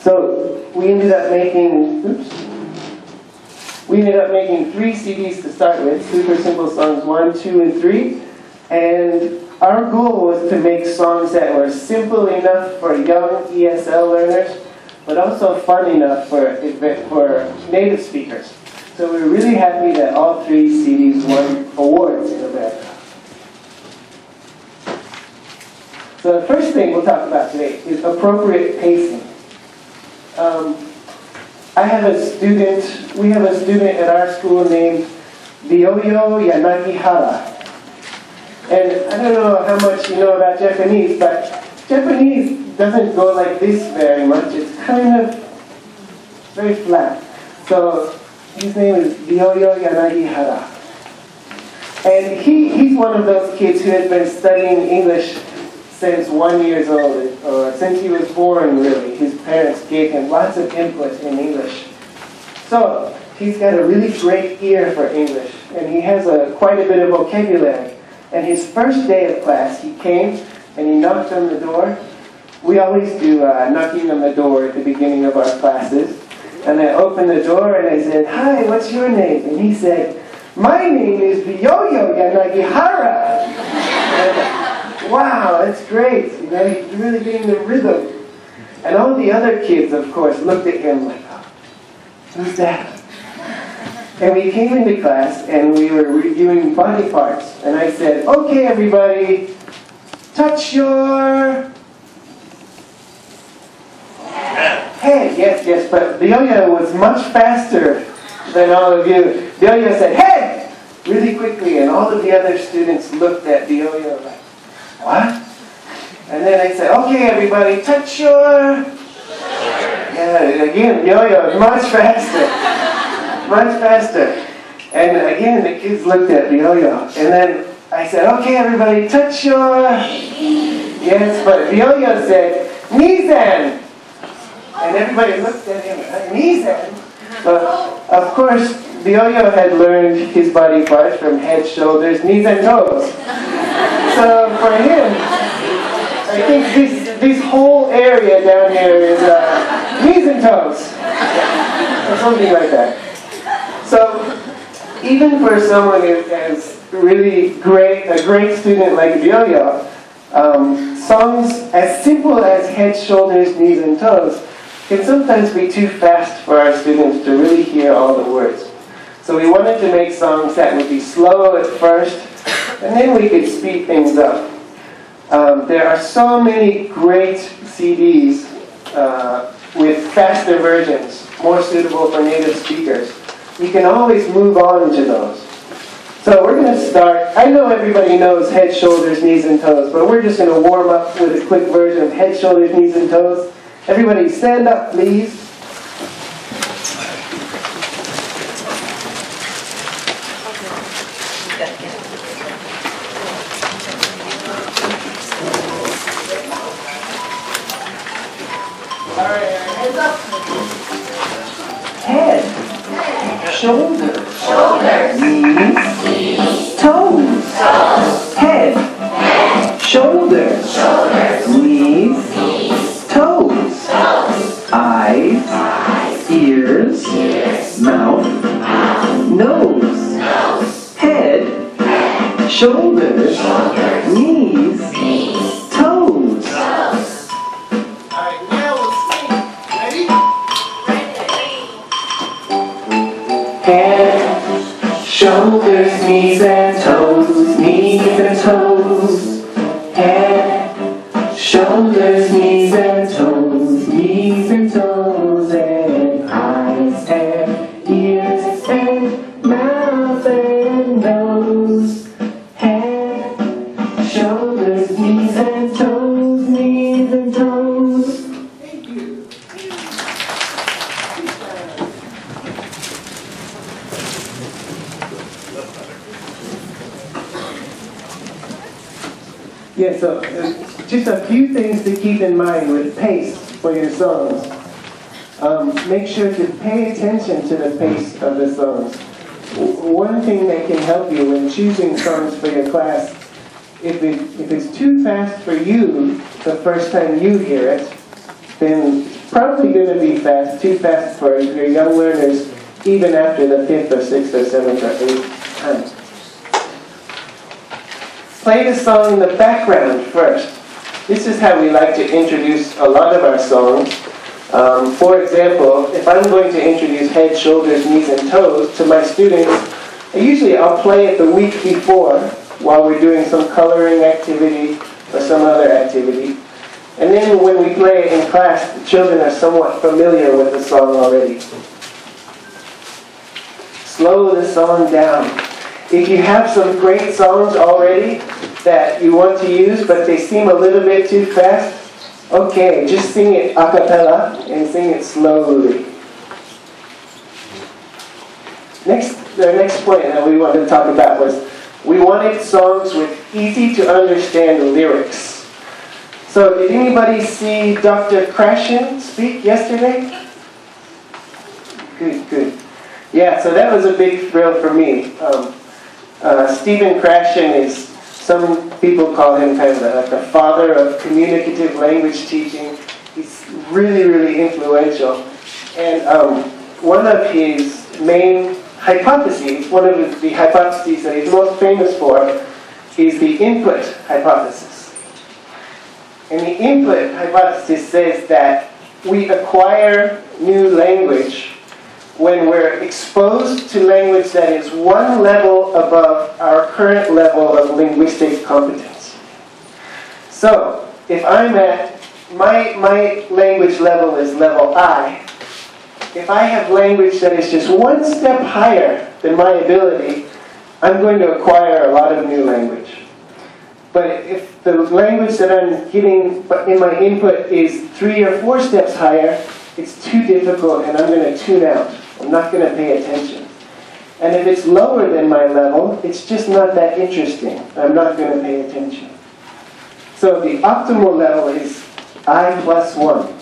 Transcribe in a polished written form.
So we ended up making, we ended up making 3 CDs to start with, Super Simple Songs 1, 2, and 3. And our goal was to make songs that were simple enough for young ESL learners, but also fun enough for native speakers. So we're really happy that all 3 CDs won awards in America. So the first thing we'll talk about today is appropriate pacing. We have a student at our school named Ryoyo Yanagihara. And I don't know how much you know about Japanese, but Japanese doesn't go like this very much. It's kind of very flat. So his name is Ryoyo Yanagihara. And he's one of those kids who has been studying English since 1 year old, or since he was born, really. His parents gave him lots of input in English. So he's got a really great ear for English, and he has quite a bit of vocabulary. And his first day of class, he came and he knocked on the door. We always do knocking on the door at the beginning of our classes. And I opened the door and I said, "Hi, what's your name?" And he said, "My name is Ryoyo Yanagihara." Wow, that's great. You know, he's really getting the rhythm. And all the other kids, of course, looked at him like, "Oh, who's that?" And we came into class and we were reviewing body parts. And I said, "Okay, everybody, touch your head." Yes, but Ryoyo was much faster than all of you. Ryoyo said, "Head!" really quickly, and all of the other students looked at Ryoyo like, "What?" And then I said, "Okay, everybody, touch your..." Yeah, again, Ryoyo is much faster. Much faster. And again, the kids looked at Ryoyo. And then I said, "Okay, everybody, touch your..." Yes, but Ryoyo said, "Nizan!" And everybody looked at him, "Nizan?" But of course, Ryoyo had learned his body parts from head, shoulders, knees, and toes. So for him, I think this whole area down here is knees and toes, or something like that. So even for someone who is really a great student like Ryoyo, songs as simple as head, shoulders, knees, and toes can sometimes be too fast for our students to really hear all the words. So we wanted to make songs that would be slow at first, and then we could speed things up. There are so many great CDs with faster versions, more suitable for native speakers. You can always move on to those. So we're going to start. I know everybody knows head, shoulders, knees, and toes, but we're just going to warm up with a quick version of head, shoulders, knees, and toes. Everybody stand up, please. All right, hands up. Head. Shoulders. Knees. Toes. Head. Shoulders. Knees. Toes. Eyes. Ears. Mouth. Nose. Head. Shoulders. Knees. Toes. Head, shoulders, knees and toes, knees and toes. Head, shoulders, knees and toes, knees and toes. And eyes and ears and mouth and nose. Head, shoulders, knees and toes, knees and toes. Thank you. Yeah, so just a few things to keep in mind with pace for your songs. Make sure to pay attention to the pace of the songs. One thing that can help you when choosing songs for your class, if it's too fast for you the first time you hear it, then probably going to be fast, too fast for your young learners, even after the 5th or 6th or 7th or 8th time. Play the song in the background first. This is how we like to introduce a lot of our songs. For example, if I'm going to introduce head, shoulders, knees, and toes to my students, I'll play it the week before while we're doing some coloring activity or some other activity. And then when we play it in class, the children are somewhat familiar with the song already. Slow the song down. If you have some great songs already that you want to use, but they seem a little bit too fast, okay, just sing it a cappella and sing it slowly. The next point that we wanted to talk about was we wanted songs with easy to understand lyrics. So did anybody see Dr. Krashen speak yesterday? Good. Yeah, so that was a big thrill for me. Stephen Krashen is, some people call him kind of like the father of communicative language teaching. He's really, really influential. And one of his main hypotheses, one of the hypotheses that he's most famous for, is the input hypothesis. And the input hypothesis says that we acquire new language when we're exposed to language that is one level above our current level of linguistic competence. So, if I'm at, my language level is level I. If I have language that is just one step higher than my ability, I'm going to acquire a lot of new language. But if the language that I'm getting in my input is 3 or 4 steps higher, it's too difficult and I'm going to tune out. I'm not going to pay attention. And if it's lower than my level, it's just not that interesting. I'm not going to pay attention. So the optimal level is I+1.